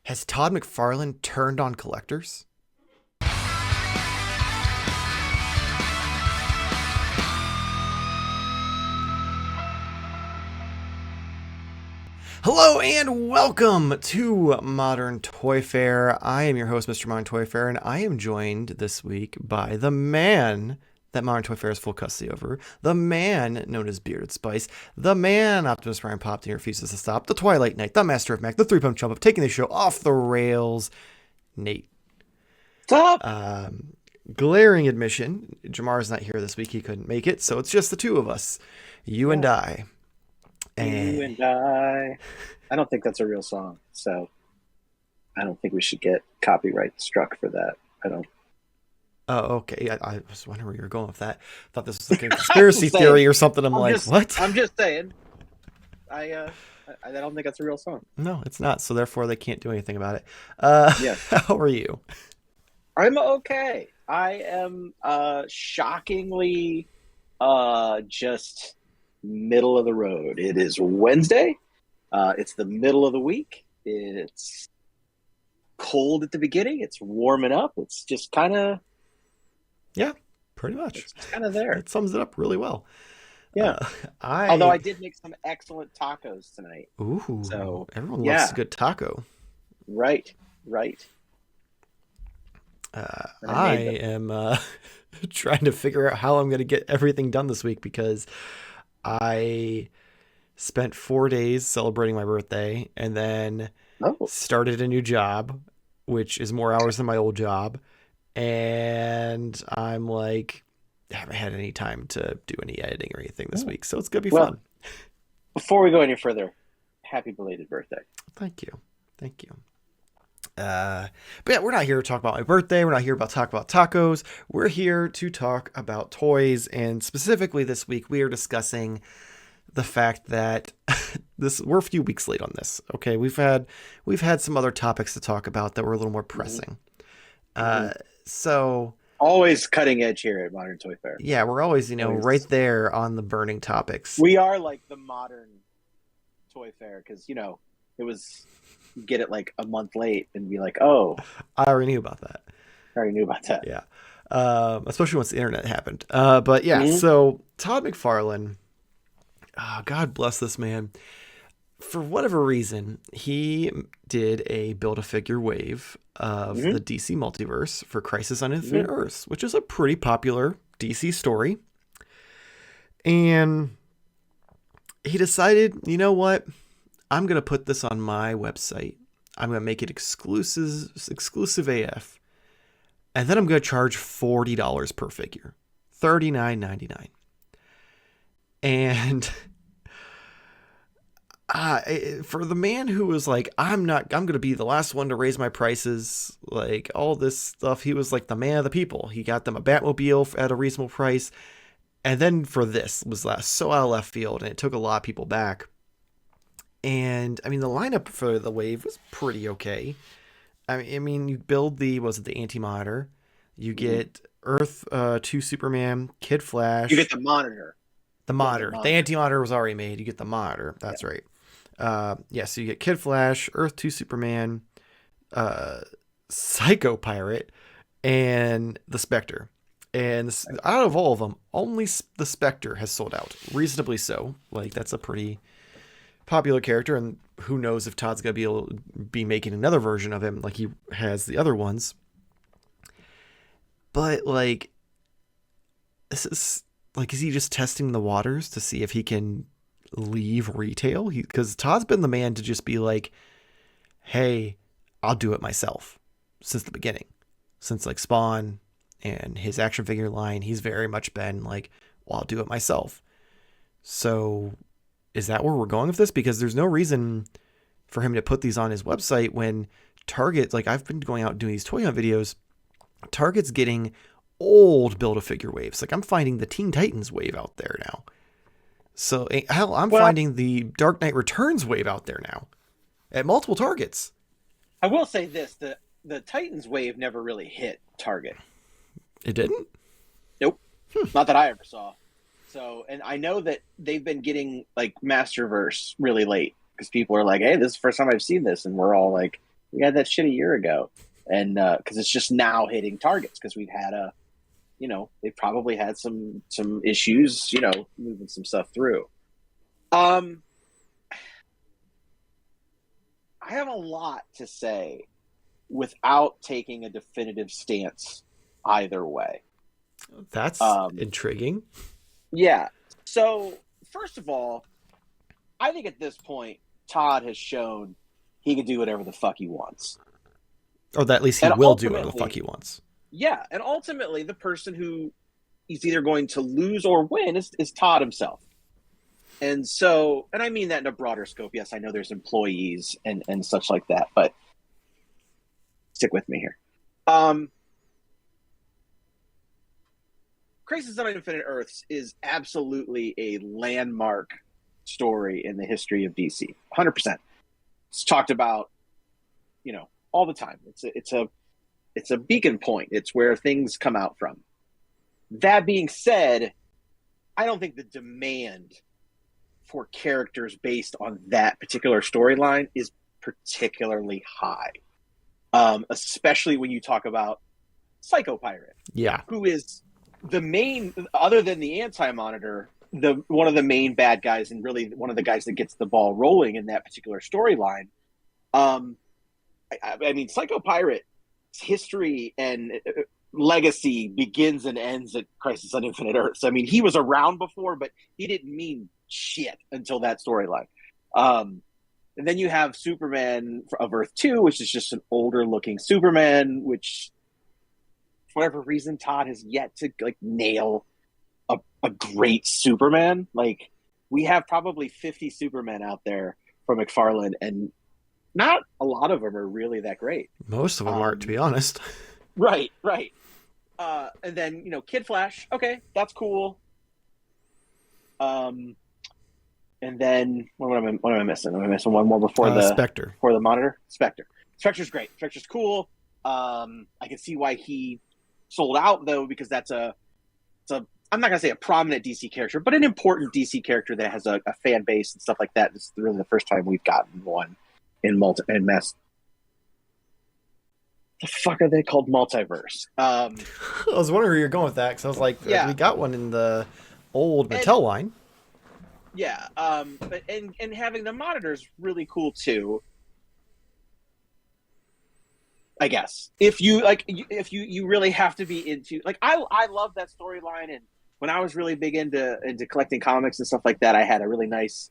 Has Todd McFarlane turned on collectors? Hello and welcome to Modern Toy Fair. I am your host, Mr. Modern Toy Fair, and I am joined this week by the man that Modern Toy Fair has full custody over, the man known as Bearded Spice, the man Optimus Prime popped and refuses to stop, the Twilight Knight, the Master of Mac, the three-pump chump of taking the show off the rails, Nate. Stop! Glaring admission, Jarmar's not here this week, he couldn't make it, so it's just the two of us, you and I. You and I. I don't think that's a real song, so I don't think we should get copyright struck for that. I don't. Oh, okay. I was wondering where you were going with that. I thought this was like a conspiracy theory or something. What? I'm just saying. I don't think that's a real song. No, it's not. So therefore, they can't do anything about it. Yeah. How are you? I'm okay. I am shockingly just middle of the road. It is Wednesday. It's the middle of the week. It's cold at the beginning. It's warming up. It's just kind of... Yeah, pretty much. It's kind of there. It sums it up really well. Yeah. Although I did make some excellent tacos tonight. Ooh. So everyone loves a good taco. Right. I am trying to figure out how I'm going to get everything done this week because I spent 4 days celebrating my birthday and then started a new job, which is more hours than my old job. And I'm like, I haven't had any time to do any editing or anything this week. So it's going to be fun. Before we go any further, happy belated birthday. Thank you. But yeah, we're not here to talk about my birthday. We're not here to talk about tacos. We're here to talk about toys. And specifically this week, we are discussing the fact that we're a few weeks late on this. Okay. We've had some other topics to talk about that were a little more pressing. So always cutting edge here at Modern Toy Fair. Yeah, we're always, right there on the burning topics. We are like the modern Toy Fair because, it was get it like a month late and be like, oh. I already knew about that. Yeah. Especially once the internet happened. But yeah, So Todd McFarlane, God bless this man. For whatever reason, he did a Build-A-Figure wave of the DC Multiverse for Crisis on Infinite Earths, which is a pretty popular DC story. And he decided, you know what? I'm going to put this on my website. I'm going to make it exclusive AF. And then I'm going to charge $40 per figure. $39.99. And for the man who was like, I'm going to be the last one to raise my prices, like all this stuff, he was like the man of the people. He got them a Batmobile at a reasonable price. And then for this was so out of left field, and it took a lot of people back. And I mean, the lineup for the wave was pretty okay. I mean, you build the Anti-Monitor, you get Earth 2 Superman, Kid Flash. You get the Monitor. The Monitor. The Anti-Monitor was already made. You get the Monitor. That's right. So you get Kid Flash, Earth 2 Superman, Psycho Pirate, and the Spectre. And out of all of them, only the Spectre has sold out. Reasonably so. Like, that's a pretty popular character, and who knows if Todd's going to be making another version of him like he has the other ones. But, like, this is... Like, is he just testing the waters to see if he can leave retail? Because Todd's been the man to just be like, hey, I'll do it myself since the beginning. Since, like, Spawn and his action figure line, he's very much been like, well, I'll do it myself. So is that where we're going with this? Because there's no reason for him to put these on his website when Target, like, I've been going out and doing these toy hunt videos, Target's getting old Build-A-Figure waves. Like, I'm finding the Teen Titans wave out there now. So hell, I'm finding the Dark Knight Returns wave out there now at multiple Targets. I will say this, the Titans wave never really hit Target. It didn't? Nope. Not that I ever saw. So, and I know that they've been getting like Masterverse really late because people are like, hey, this is the first time I've seen this. And we're all like, We had that shit a year ago, and because it's just now hitting targets because we've had a, they've probably had some issues, moving some stuff through. Um, I have a lot to say without taking a definitive stance either way. That's Um, intriguing. yeah. So first of all, I think at this point, Todd has shown he can do whatever the fuck he wants. Or that at least he And will do whatever the fuck ultimately, he wants. yeah, and ultimately the person who he's either going to lose or win is Todd himself. And so, and I mean that in a broader scope. Yes, I know there's employees and such like that, but stick with me here. Um, Crisis on Infinite Earths is absolutely a landmark story in the history of DC. 100%. It's talked about, all the time. It's a beacon point. It's where things come out from. That being said, I don't think the demand for characters based on that particular storyline is particularly high. Especially when you talk about Psycho Pirate, Yeah. who is the main, other than the Anti-Monitor, the one of the main bad guys and really one of the guys that gets the ball rolling in that particular storyline. I mean, Psycho Pirate's history and legacy begins and ends at Crisis on Infinite Earths. I mean, he was around before, but he didn't mean shit until that storyline. And then you have Superman of Earth 2, which is just an older looking Superman, which for whatever reason Todd has yet to nail a great Superman. Like, we have probably 50 Supermen out there from McFarlane, and not a lot of them are really that great. Most of them aren't, to be honest. Right. And then, Kid Flash, okay, that's cool. And then what am I missing? Am I missing one more before Spectre. before the Monitor? Spectre. Spectre's great. Spectre's cool. I can see why he sold out though, because that's I'm not gonna say a prominent DC character, but an important DC character that has a fan base and stuff like that. This is really the first time we've gotten one in mass. The fuck are they called? Multiverse. I was wondering where you're going with that, because I was like, Yeah. we got one in the old Mattel line. Yeah, but and having the Monitor is really cool too. I guess if you really have to be into, I love that storyline, and when I was really big into collecting comics and stuff like that, I had a really nice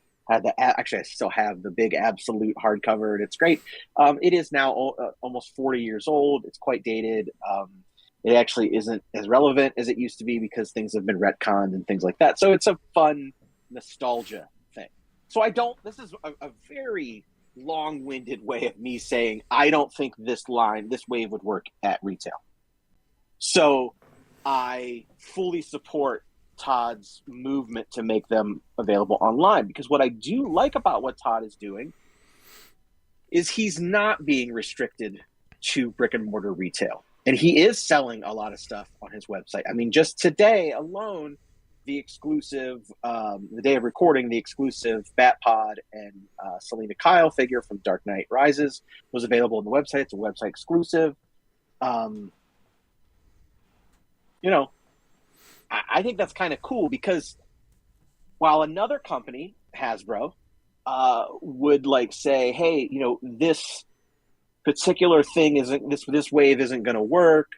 actually I still have the big Absolute hardcover, and it's great. It is now almost 40 years old. It's quite dated. It actually isn't as relevant as it used to be because things have been retconned and things like that. So it's a fun nostalgia thing. So this is a very long-winded way of me saying I don't think this wave would work at retail. So I fully support Todd's movement to make them available online, because what I do like about what Todd is doing is he's not being restricted to brick and mortar retail. And he is selling a lot of stuff on his website. I mean, just today alone, the exclusive, the day of recording, the exclusive Batpod and Selena Kyle figure from Dark Knight Rises was available on the website. It's a website exclusive. I think that's kind of cool, because while another company, Hasbro, would say, hey, this particular thing this wave isn't going to work.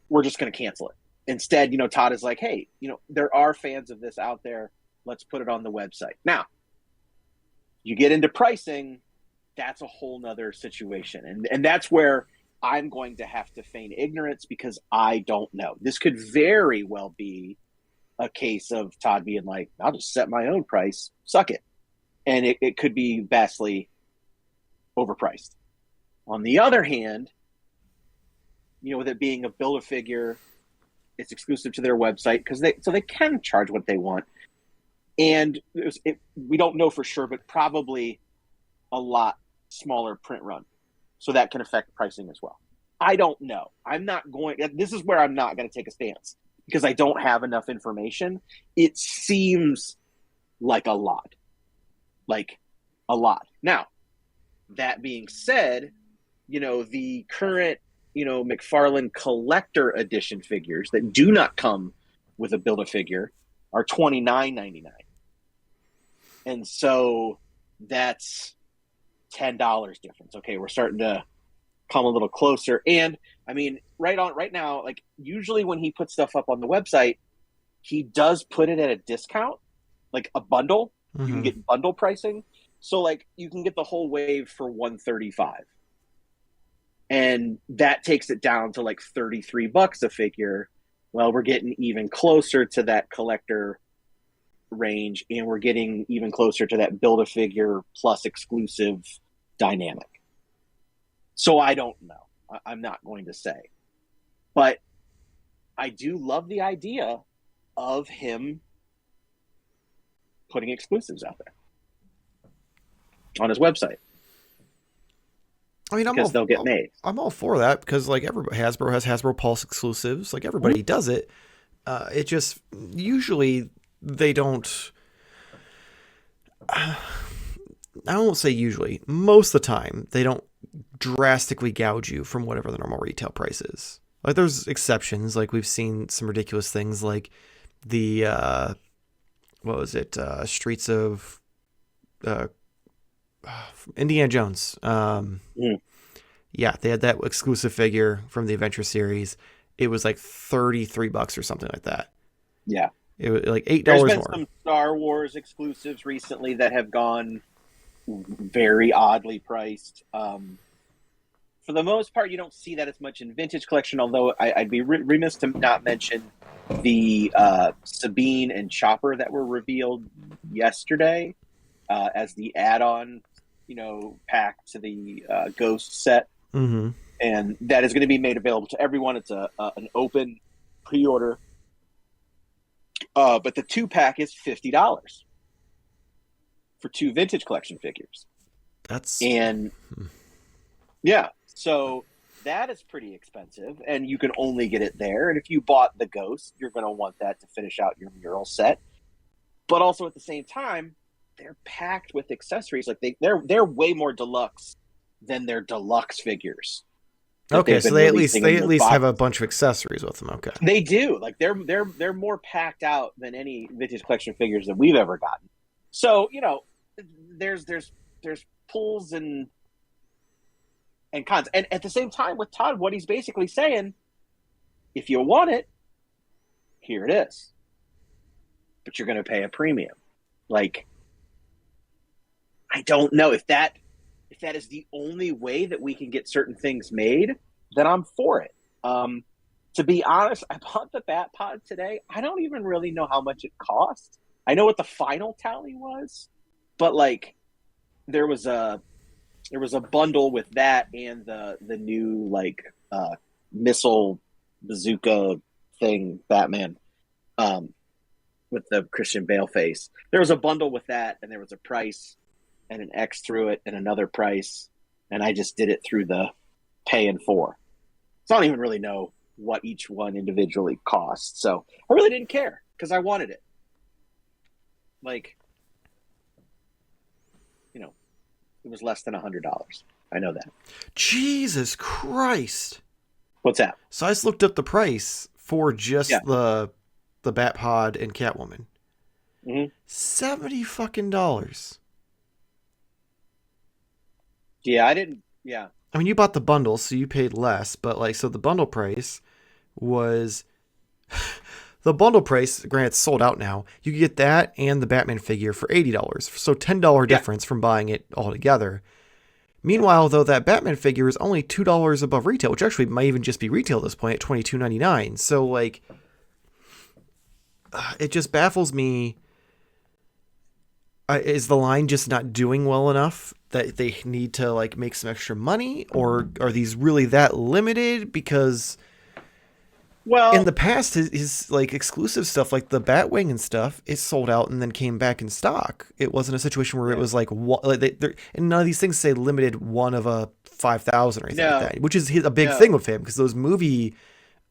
We're just going to cancel it. Instead, Todd is like, hey, there are fans of this out there. Let's put it on the website. Now, you get into pricing, that's a whole nother situation. And that's where I'm going to have to feign ignorance, because I don't know. This could very well be a case of Todd being like, I'll just set my own price, suck it. And it could be vastly overpriced. On the other hand, with it being a Build-A-Figure, it's exclusive to their website, so they can charge what they want. And we don't know for sure, but probably a lot smaller print run. So that can affect pricing as well. I don't know. This is where I'm not going to take a stance, because I don't have enough information. It seems like a lot. Now, That being said, the current, McFarlane collector edition figures that do not come with a Build-A-Figure are $29.99. And so that's $10 difference. Okay, we're starting to come a little closer. And I mean, right now, like usually when he puts stuff up on the website, he does put it at a discount, like a bundle. You can get bundle pricing. So like you can get the whole wave for $135. And that takes it down to like $33 a figure. Well, we're getting even closer to that collector range, and we're getting even closer to that Build-A-Figure plus exclusive dynamic. So I don't know. I'm not going to say. But I do love the idea of him putting exclusives out there on his website. I mean, they'll get made. I'm all for that because like Hasbro has Hasbro Pulse exclusives. Like everybody does it. It just usually they don't. I won't say usually. Most of the time, they don't drastically gouge you from whatever the normal retail price is. Like there's exceptions. Like we've seen some ridiculous things like the what was it? Streets of Indiana Jones. Yeah, they had that exclusive figure from the Adventure series. It was like $33 or something like that. Yeah. It was like $8 There's been more. Some Star Wars exclusives recently that have gone very oddly priced. For the most part, you don't see that as much in Vintage Collection, although I'd be remiss to not mention the Sabine and Chopper that were revealed yesterday as the add-on, pack to the Ghost set. Mm-hmm. And that is going to be made available to everyone. It's an open pre-order. But the 2-pack is $50 for 2 Vintage Collection figures. Yeah, so that is pretty expensive, and you can only get it there. And if you bought the Ghost, you're going to want that to finish out your mural set. But also at the same time, they're packed with accessories. Like they're way more deluxe than their deluxe figures. Okay, so they at least have a bunch of accessories with them. Okay, they do. Like they're more packed out than any Vintage Collection figures that we've ever gotten. So there's pulls and cons. And at the same time, with Todd, what he's basically saying, if you want it, here it is. But you're going to pay a premium. Like, I don't know if that is the only way that we can get certain things made, then I'm for it. To be honest, I bought the Bat Pod today. I don't even really know how much it cost. I know what the final tally was, but like there was a bundle with that and the new like missile bazooka thing, Batman, with the Christian Bale face. There was a bundle with that, and there was a price and an X through it and another price, and I just did it through the pay in 4. So I don't even really know what each one individually cost. So I really didn't care because I wanted it. Like, it was less than $100. I know that. Jesus Christ. What's that? So I just looked up the price for just the Bat Pod and Catwoman. Mm-hmm. $70 fucking dollars. Yeah, I didn't. Yeah. I mean, you bought the bundle, so you paid less, but like, so the bundle price was the bundle price, granted it's sold out now. You get that and the Batman figure for $80. So $10 difference from buying it all together. Meanwhile, though, that Batman figure is only $2 above retail, which actually might even just be retail at this point at $22.99. So like, it just baffles me. Is the line just not doing well enough that they need to like make some extra money, or are these really that limited? Because in the past, his like exclusive stuff, like the Batwing and stuff, is sold out and then came back in stock. It wasn't a situation where it was like and none of these things say limited one of a 5,000 or anything like that, which is a big thing with him because those movie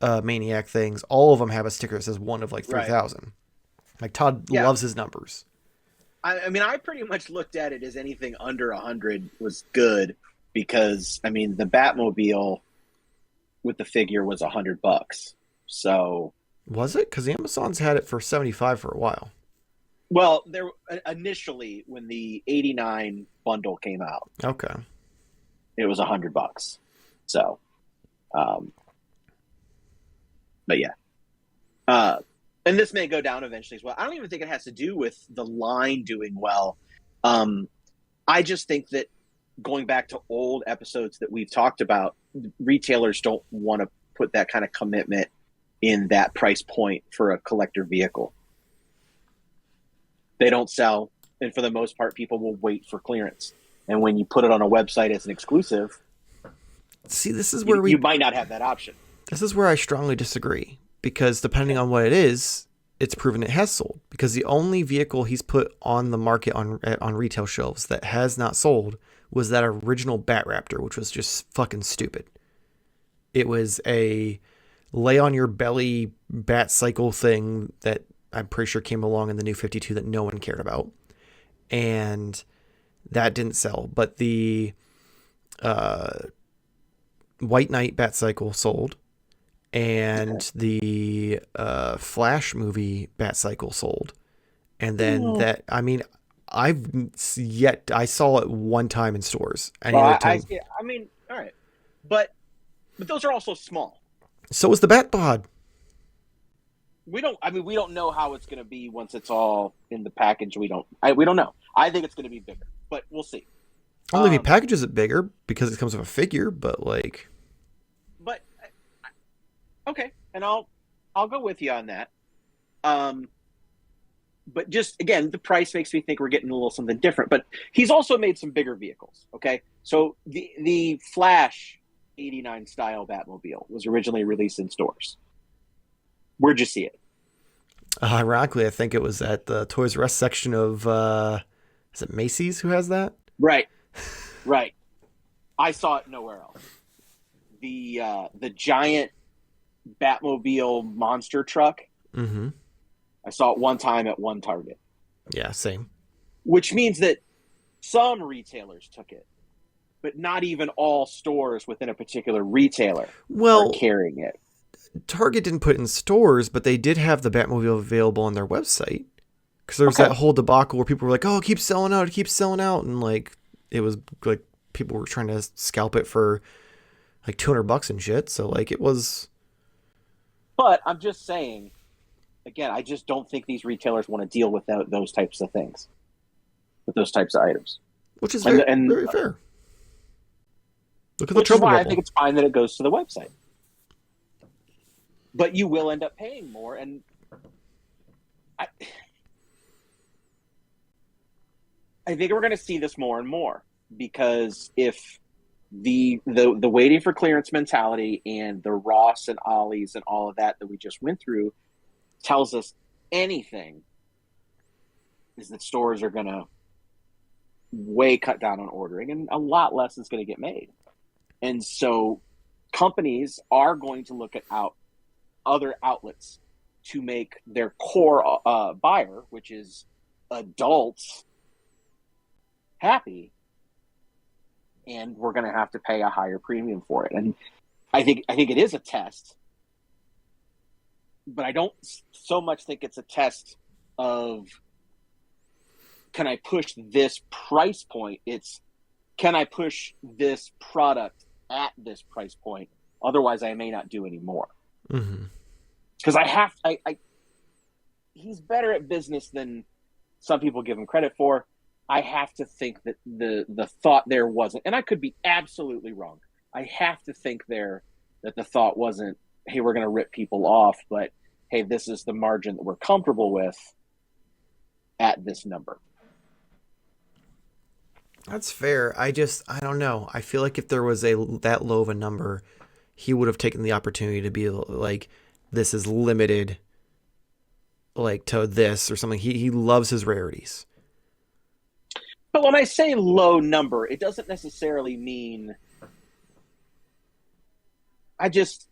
Maniac things, all of them have a sticker that says one of like 3,000. Like Todd loves his numbers. I mean, I pretty much looked at it as anything under 100 was good because I mean the Batmobile with the figure was $100. So, Was it? Because Amazon's had it for 75 for a while. well, there initially when the '89 bundle came out, Okay. it was $100. So, um, but yeah, and this may go down eventually as well. I don't even think it has to do with the line doing well. I just think that going back to old episodes that we've talked about, retailers don't want to put that kind of commitment in that price point for a collector vehicle. They don't sell, and for the most part, people will wait for clearance. And when you put it on a website as an exclusive, See, this is where you might not have that option. This is where I strongly disagree because depending on what it is, it's proven it has sold. Because the only vehicle he's put on the market on retail shelves that has not sold was that original Bat Raptor, which was just fucking stupid. It was a lay on your belly bat cycle thing that I'm pretty sure came along in the new 52 that no one cared about. And that didn't sell. But the White Knight bat cycle sold. And the Flash movie bat cycle sold. And then I mean, I saw it one time in stores. Well, I mean, all right. But those are also small. So was the Batpod. We don't know how it's going to be once it's all in the package. We don't know. I think it's going to be bigger, but we'll see. Only if he packages it bigger because it comes with a figure, but like. But okay, and I'll go with you on that. But just again, the price makes me think we're getting a little something different. But he's also made some bigger vehicles. Okay, so the Flash '89 style Batmobile was originally released in stores. Where'd you see it? Ironically, I think it was at the Toys R Us section of is it Macy's who has that? Right. I saw it nowhere else. The giant Batmobile monster truck. Mm-hmm. I saw it one time at one Target. Yeah, same. Which means that some retailers took it, but not even all stores within a particular retailer are carrying it. Target didn't put it in stores, but they did have the Batmobile available on their website. Because there was that whole debacle where people were like, "Oh, it keeps selling out," and like it was like people were trying to scalp it for like $200 and shit. So like it was. But I'm just saying, again, I just don't think these retailers want to deal with those types of things, with those types of items. Which is very fair. Look at the trouble. I think it's fine that it goes to the website. But you will end up paying more, and I think we're going to see this more and more because if the waiting for clearance mentality and the Ross and Ollie's and all of that we just went through tells us anything, is that stores are going to way cut down on ordering and a lot less is going to get made. And so companies are going to look at other outlets to make their core buyer, which is adults, happy, and we're going to have to pay a higher premium for it. And I think it is a test, but I don't so much think it's a test of can I push this price point? It's can I push this product at this price point? Otherwise, I may not do any more. Because he's better at business than some people give him credit for. I have to think that the thought there wasn't, and I could be absolutely wrong. I have to think there that the thought wasn't, hey, we're going to rip people off, but hey, this is the margin that we're comfortable with at this number. That's fair. I don't know. I feel like if there was that low of a number, he would have taken the opportunity to be like, this is limited, like to this or something. He loves his rarities. But when I say low number, it doesn't necessarily mean it's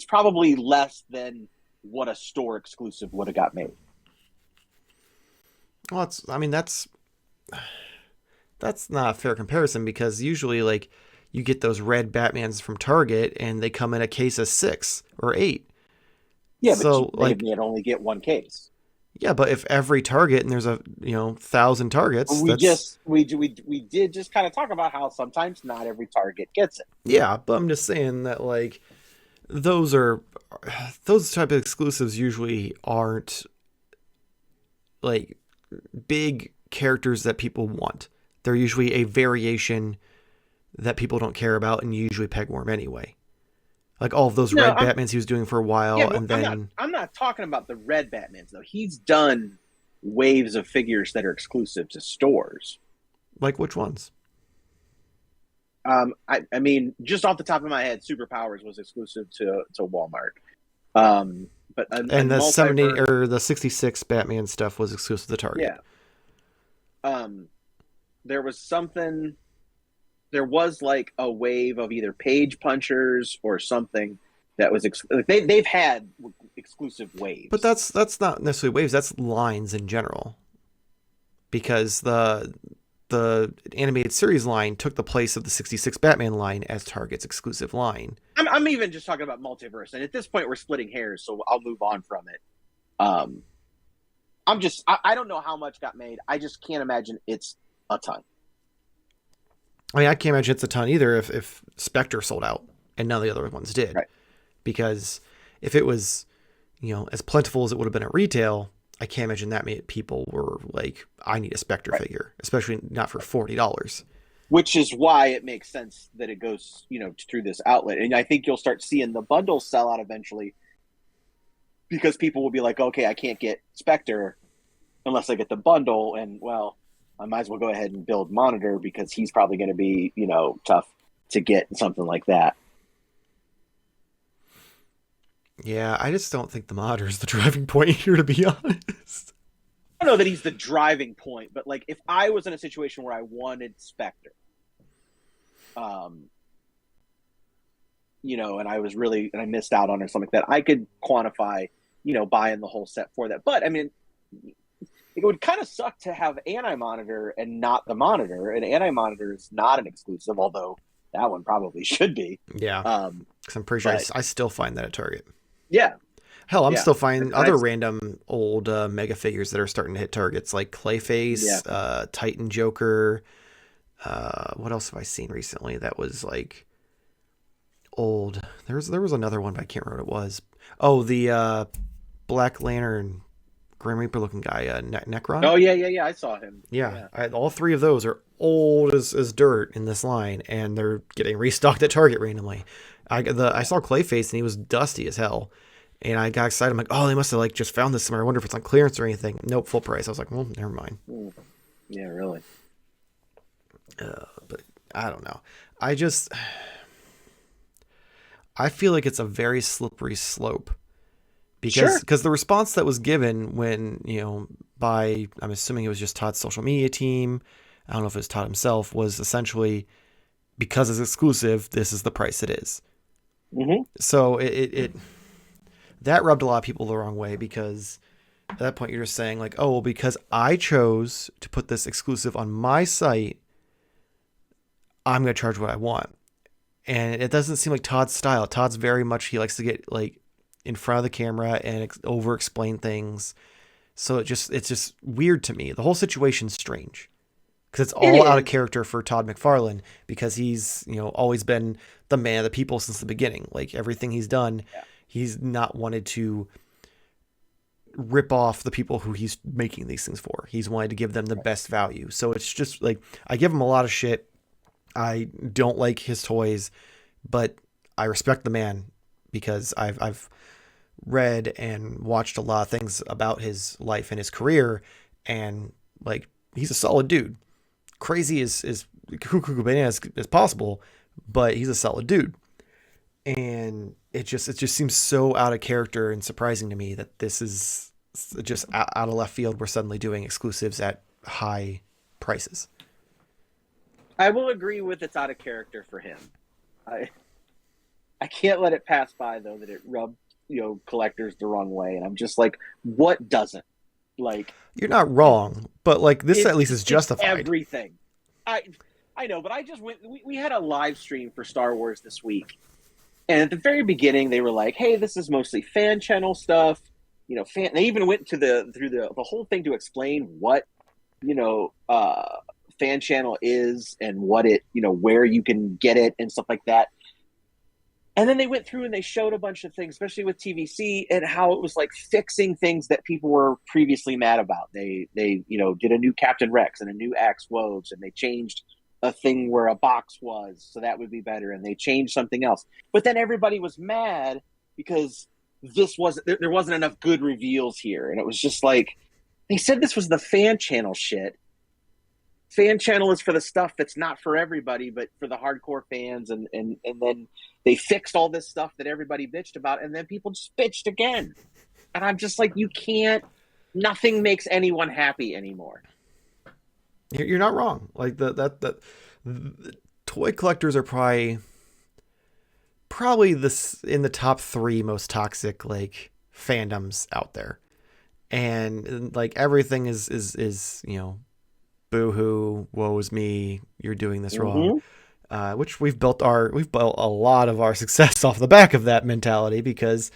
probably less than what a store exclusive would have got made. Well, I mean, that's not a fair comparison because usually, like, you get those red Batmans from Target and they come in a case of 6 or 8. Yeah, but So, they like, may only get one case. yeah, but if every Target and there's a, 1,000 targets, We that's, just we did just kind of talk about how sometimes not every target gets it. yeah, but I'm just saying that, like, those are, those type of exclusives usually aren't, like, big characters that people want. They're usually a variation that people don't care about and you usually pegworm anyway. Like all of those No, red Batmans he was doing for a yeah, while, but and then I'm not talking about the red Batmans though. He's done waves of figures that are exclusive to stores. like which ones? I mean, just off the top of my head, Superpowers was exclusive to Walmart. Um, but a And the 70 multiverse, or the 66 Batman stuff was exclusive to Target. yeah. Um, there was something. There was like a wave of either page punchers or something that was they've had exclusive But waves. that's not necessarily waves. That's lines in general, because the animated series line took the place of the 66 Batman line as Target's exclusive line. I'm even just talking about multiverse, and at this point we're splitting hairs, so I'll move on from it. Um, I don't know how much got made. I just can't imagine it's a ton. I mean, I can't imagine it's a ton either if Spectre sold out and none of the other ones did. Right. Because if it was, as plentiful as it would have been at retail, I can't imagine that many people were like, I need a Spectre Right. figure, especially not for $40. Which is why it makes sense that it goes, through this outlet. And I think you'll start seeing the bundles sell out eventually because people will be like, okay, I can't get Spectre unless I get the bundle. And well, I might as well go ahead and build Monitor because he's probably going to be, tough to get something like that. Yeah, I just don't think the modder is the driving point here, to be honest. I don't know that he's the driving point, but like if I was in a situation where I wanted Spectre, um, and I missed out on or something like that, I could quantify, buying the whole set for that. But I mean, it would kind of suck to have Anti-Monitor and not the Monitor. And Anti-Monitor is not an exclusive, although that one probably should be. Yeah, Um, because I'm pretty sure I still find that at Target. yeah, Hell, I'm yeah. still finding And other random old mega figures that are starting to hit Targets, like yeah. Clayface, Titan Joker. What else have I seen recently that was like old? There was another one, but I can't remember what it was. Oh, the Black Lantern Grim Reaper looking guy, Necron. Oh yeah. I saw him. Yeah, Yeah. all three of those are old as dirt in this line, and they're getting restocked at Target randomly. I saw Clayface and he was dusty as hell, and I got excited. I'm like, oh, they must have like just found this somewhere. I wonder if it's on clearance or anything. Nope, full price. I was like, well, never mind. Yeah, really. But I don't know. I feel like it's a very slippery slope Sure. because the response that was given when by, I'm assuming it was just Todd's social media team, I don't know if it was Todd himself, was essentially, because it's exclusive, this is the price it is. Mm-hmm. So it that rubbed a lot of people the wrong way, because at that point you're just saying like, oh, well, because I chose to put this exclusive on my site, I'm going to charge what I want. And it doesn't seem like Todd's style. Todd's very much, he likes to get like in front of the camera and over explain things. So it's just weird to me. The whole situation's strange because it's all out of character for Todd McFarlane, because he's, always been the man of the people since the beginning. Like everything he's done, Yeah. he's not wanted to rip off the people who he's making these things for. He's wanted to give them the best value. So it's just like, I give him a lot of shit. I don't like his toys, but I respect the man because I've read and watched a lot of things about his life and his career, and like, he's a solid dude. Crazy as cuckoo bananas as possible, but he's a solid dude. And it just seems so out of character and surprising to me that this is just out of left field. We're suddenly doing exclusives at high prices. I will agree with it's out of character for him. I can't let it pass by though that it rubbed collectors the wrong way, and I'm just like, what doesn't? Like, You're not wrong, but like this at least is it's justified. everything. I I know, but I just went. We had a live stream for Star Wars this week, and at the very beginning, they were like, "Hey, this is mostly fan channel stuff." They even went to the whole thing to explain what you know fan channel is and what it where you can get it and stuff like that. And then they went through and they showed a bunch of things, especially with TVC, and how it was like fixing things that people were previously mad about. They did a new Captain Rex and a new Axe Woves, and they changed a thing where a box was, so that would be better, and they changed something else. But then everybody was mad because there wasn't enough good reveals here, and it was just like they said this was the fan channel shit. Fan channel is for the stuff that's not for everybody, but for the hardcore fans, and then they fixed all this stuff that everybody bitched about, and then people just bitched again. And I'm just like, you can't. Nothing makes anyone happy anymore. You're not wrong. Like the toy collectors are probably this in the top 3 most toxic like fandoms out there, and like everything is boo-hoo, woe is me, you're doing this wrong. Which we've built a lot of our success off the back of that mentality, because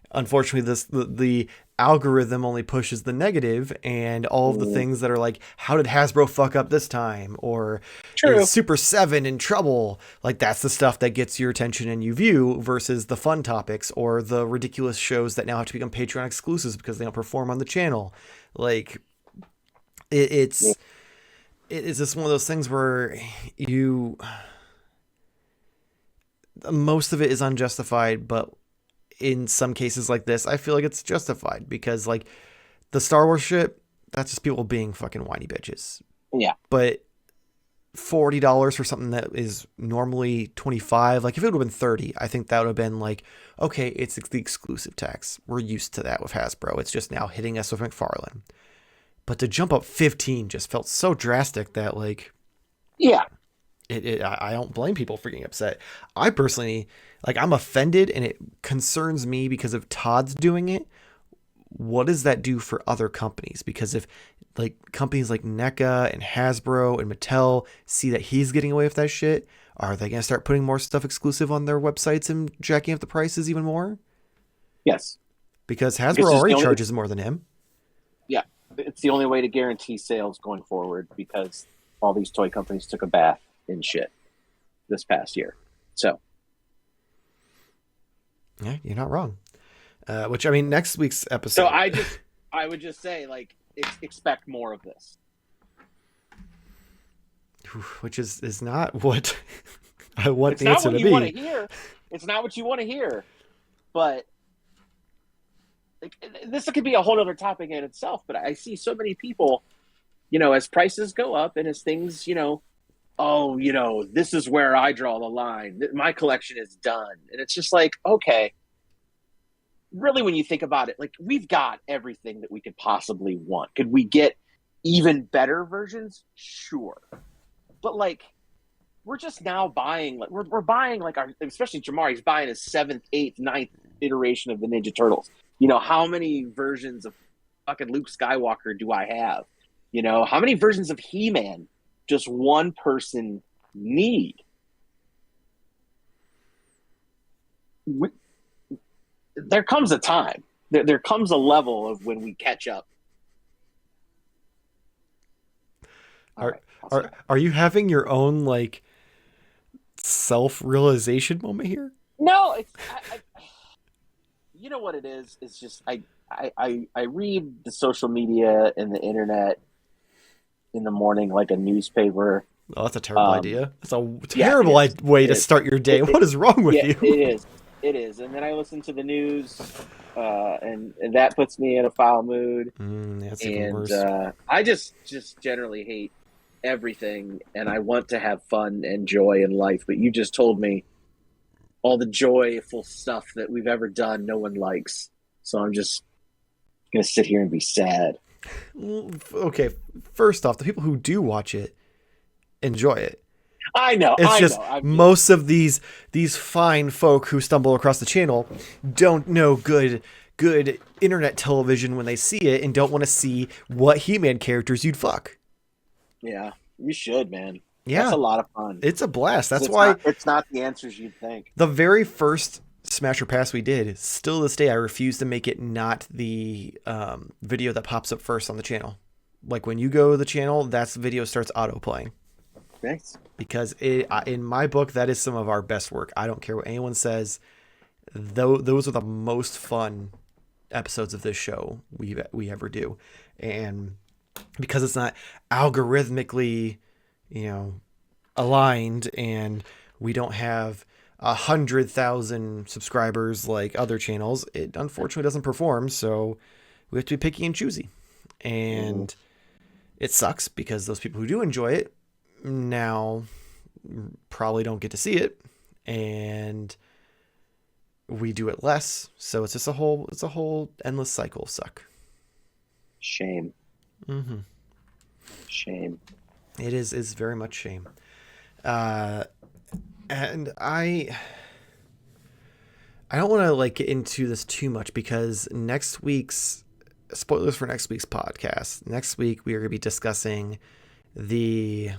unfortunately the algorithm only pushes the negative, and all of the things that are like, how did Hasbro fuck up this time, or True. is Super 7 in trouble, like that's the stuff that gets your attention and you view, versus the fun topics or the ridiculous shows that now have to become Patreon exclusives because they don't perform on the channel. Like it's just one of those things where most of it is unjustified, but in some cases like this, I feel like it's justified, because like the Star Wars shit, that's just people being fucking whiny bitches. Yeah. But $40 for something that is normally $25, like if it would have been $30, I think that would have been like, okay, it's the exclusive tax. We're used to that with Hasbro. It's just now hitting us with McFarlane. But to jump up 15 just felt so drastic that like, yeah, I don't blame people for getting upset. I personally, like, I'm offended, and it concerns me because if Todd's doing it, what does that do for other companies? Because if like companies like NECA and Hasbro and Mattel see that he's getting away with that shit, are they going to start putting more stuff exclusive on their websites and jacking up the prices even more? Yes. Because Hasbro already charges more than him. Yeah. It's the only way to guarantee sales going forward, because all these toy companies took a bath in shit this past year. So. Yeah, you're not wrong. Which, I mean, next week's episode. So I would just say, like, expect more of this. Which is not what I want it's the answer to be. It's not what you want to hear. It's not what you want to hear. But like, this could be a whole other topic in itself. But I see so many people, as prices go up and as things, this is where I draw the line. My collection is done. And it's just like, okay. Really, when you think about it, like, we've got everything that we could possibly want. Could we get even better versions? Sure. But like, we're just now buying, like, we're buying, like, especially Jarmar, he's buying his 7th, 8th, 9th iteration of the Ninja Turtles. How many versions of fucking Luke Skywalker do I have? How many versions of He-Man does one person need? There comes a time. There comes a level of when we catch up. Are you having your own like self-realization moment here? No, it's you know what it is. It's just I read the social media and the internet in the morning like a newspaper. Oh, that's a terrible idea. That's a terrible way to start your day. What is wrong with you? It is. And then I listen to the news, and that puts me in a foul mood. That's even worse. I just generally hate everything, and I want to have fun and joy in life. But you just told me all the joyful stuff that we've ever done, no one likes. So I'm just going to sit here and be sad. Okay, first off, the people who do watch it enjoy it. I know. It's just most of these fine folk who stumble across the channel don't know good good internet television when they see it and don't want to see what He-Man characters you'd fuck. Yeah, you should, man. Yeah. That's a lot of fun. It's a blast. That's It's why it's not the answers you'd think. the very first Smash or Pass we did, still to this day, I refuse to make it not the video that pops up first on the channel. Like when you go to the channel, that's the video starts auto playing. Thanks. Because in my book, that is some of our best work. I don't care what anyone says. Those are the most fun episodes of this show we ever do. And because it's not algorithmically, aligned, and we don't have 100,000 subscribers like other channels, it unfortunately doesn't perform. So we have to be picky and choosy. And it sucks because those people who do enjoy it now probably don't get to see it, and we do it less. So it's just a whole endless cycle of suck. Shame. Mm-hmm. Shame. It is very much shame. And I don't want to get into this too much, because spoilers for next week's podcast. Next week we are going to be discussing the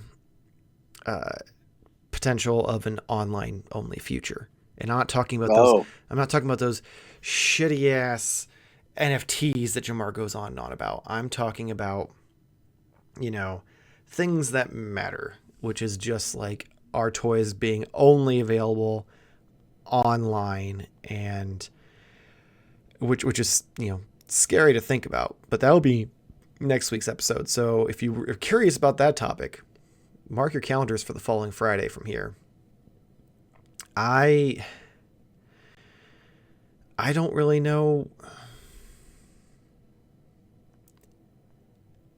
potential of an online only future. And I'm not talking about those shitty ass NFTs that Jarmar goes on and on about. I'm talking about, things that matter, which is just like our toys being only available online, and which is, scary to think about, but that'll be next week's episode. So if you are curious about that topic, mark your calendars for the following Friday from here. I don't really know.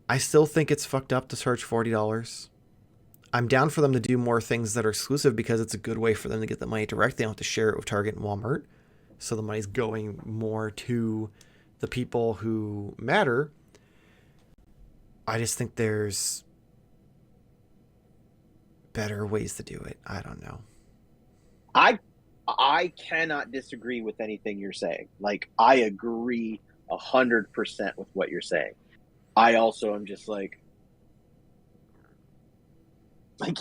I still think it's fucked up to charge $40. I'm down for them to do more things that are exclusive, because it's a good way for them to get the money direct. They don't have to share it with Target and Walmart. So the money's going more to the people who matter. I just think there's better ways to do it. I don't know. I cannot disagree with anything you're saying. I agree 100% with what you're saying. I also am just you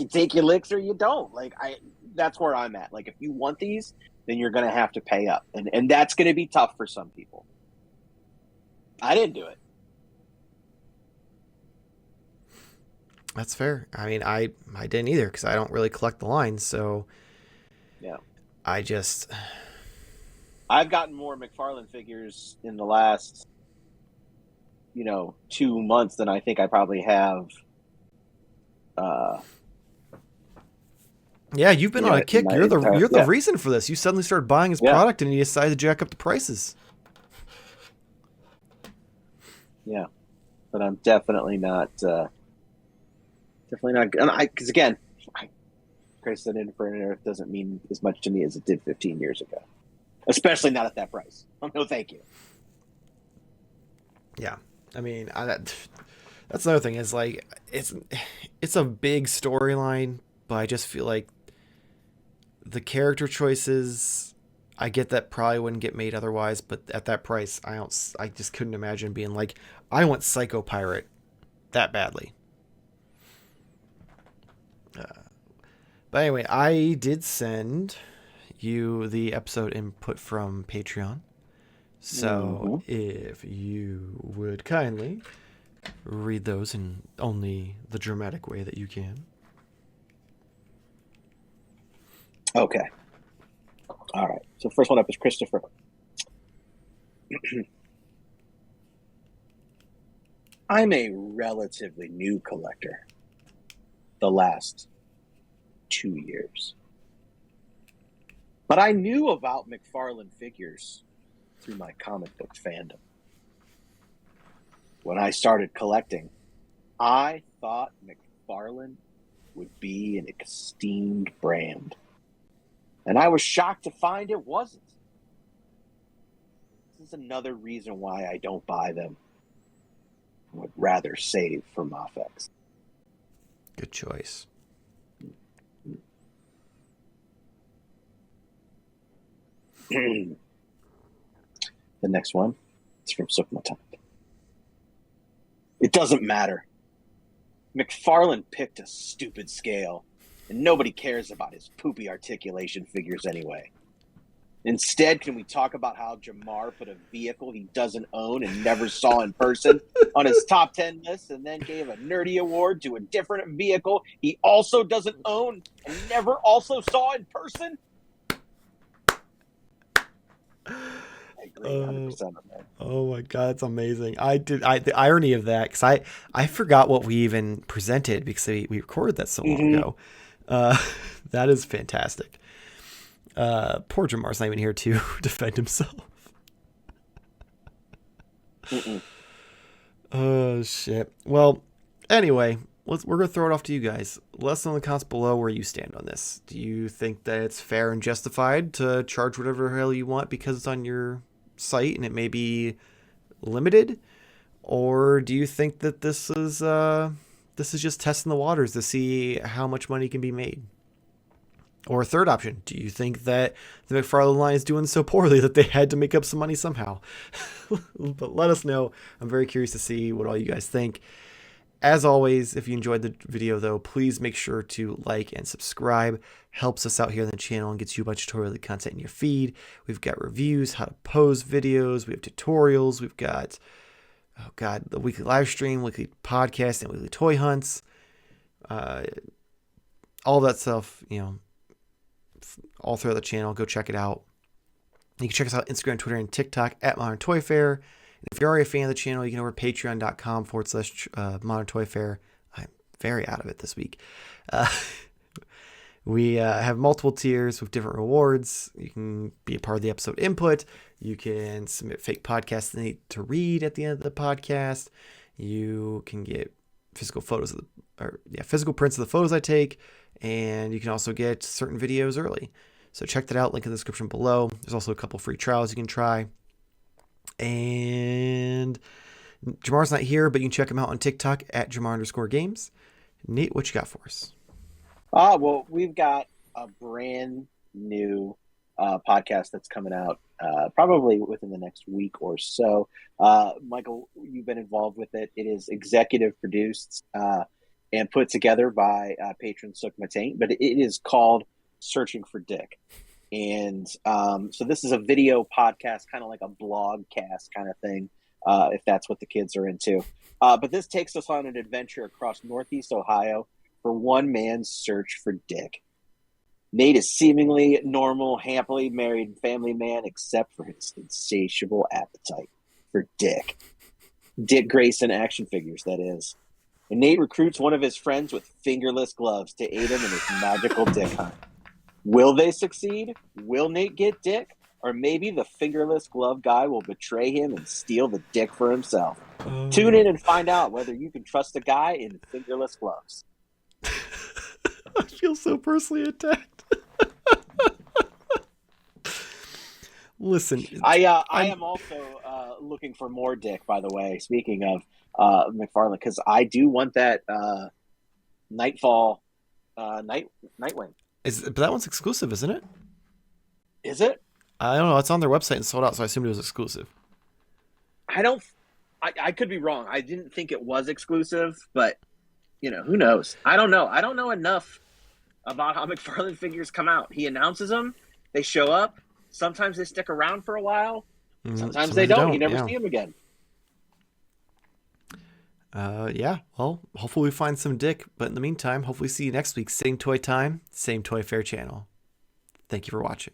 take your licks or you don't. That's where I'm at. If you want these, then you're going to have to pay up. And that's going to be tough for some people. I didn't do it. That's fair. I mean, I didn't either, because I don't really collect the lines. So yeah, I've gotten more McFarlane figures in the last 2 months than I think I probably have. Yeah, you've been on a kick. You're the reason for this. You suddenly started buying his product, and you decided to jack up the prices. Yeah, but I'm definitely not. Because again, Christ on Infinite Earth doesn't mean as much to me as it did 15 years ago, especially not at that price. No, thank you. Yeah, I mean, that's another thing. Is it's a big storyline, but I just feel like the character choices, I get that probably wouldn't get made otherwise, but at that price, I just couldn't imagine being I want Psycho Pirate that badly. But anyway, I did send you the episode input from Patreon. So if you would kindly read those in only the dramatic way that you can. Okay. All right. So first one up is Christopher. I'm a relatively new collector. The last 2 years. But I knew about McFarlane figures through my comic book fandom. When I started collecting, I thought McFarlane would be an esteemed brand. And I was shocked to find it wasn't. This is another reason why I don't buy them. I would rather save for MoffX. Good choice. The next one from Sukma Tank. It doesn't matter. McFarlane picked a stupid scale, and nobody cares about his poopy articulation figures anyway. Instead, can we talk about how Jarmar put a vehicle he doesn't own and never saw in person on his top 10 list, and then gave a nerdy award to a different vehicle he also doesn't own and never also saw in person? I agree 100% on that. Oh my god, that's amazing. The irony of that, because I forgot what we even presented because we recorded that so long ago. That is fantastic. Poor Jarmar's not even here to defend himself. Oh shit. Well, anyway, we're gonna throw it off to you guys. Let us know in the comments below where you stand on this. Do you think that it's fair and justified to charge whatever the hell you want because it's on your site and it may be limited, or do you think that this is just testing the waters to see how much money can be made? Or a third option, do you think that the McFarlane line is doing so poorly that they had to make up some money somehow? But let us know. I'm very curious to see what all you guys think. As always, if you enjoyed the video, though, please make sure to like and subscribe. Helps us out here on the channel and gets you a bunch of tutorial content in your feed. We've got reviews, how to pose videos. We have tutorials. We've got, oh god, the weekly live stream, weekly podcast, and weekly toy hunts. All that stuff, all throughout the channel. Go check it out. You can check us out on Instagram, Twitter, and TikTok at Modern Toy Fair. And if you're already a fan of the channel, you can go over to patreon.com/Modern Toy Fair. I'm very out of it this week. We have multiple tiers with different rewards. You can be a part of the episode input. You can submit fake podcasts to read at the end of the podcast. You can get physical photos physical prints of the photos I take, and you can also get certain videos early. So check that out. Link in the description below. There's also a couple free trials you can try. And Jarmar's not here, but you can check him out on TikTok at Jarmar_games. Nate, what you got for us? Well, we've got a brand new podcast that's coming out probably within the next week or so. Michael, you've been involved with it. It is executive produced and put together by patron Sukma Taint, but it is called Searching for Dick. And so this is a video podcast, kind of like a blog cast kind of thing, if that's what the kids are into. But this takes us on an adventure across Northeast Ohio for one man's search for Dick. Nate is seemingly normal, happily married family man, except for his insatiable appetite for Dick. Dick Grayson action figures, that is. And Nate recruits one of his friends with fingerless gloves to aid him in his magical Dick hunt. Will they succeed? Will Nate get Dick? Or maybe the fingerless glove guy will betray him and steal the Dick for himself. Tune in and find out whether you can trust a guy in fingerless gloves. I feel so personally attacked. Listen, I am also looking for more Dick, by the way, speaking of McFarlane, because I do want that Nightfall Nightwing. But that one's exclusive, isn't it? Is it? I don't know. It's on their website and sold out, so I assumed it was exclusive. I could be wrong. I didn't think it was exclusive, but who knows? I don't know. I don't know enough about how McFarlane figures come out. He announces them, they show up. Sometimes they stick around for a while. Sometimes they don't. You never see them again. Yeah. Well, hopefully we find some Dick. But in the meantime, hopefully see you next week. Same toy time, same Toy Fair channel. Thank you for watching.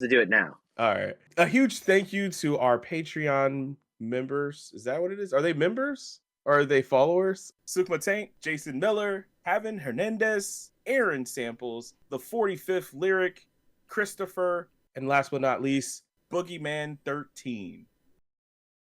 To do it now. All right. A huge thank you to our Patreon members. Is that what it is? Are they members? Or are they followers? Sukma Tank, Jason Miller, Havin Hernandez, Aaron Samples, the 45th Lyric, Christopher, and last but not least, Boogeyman 13.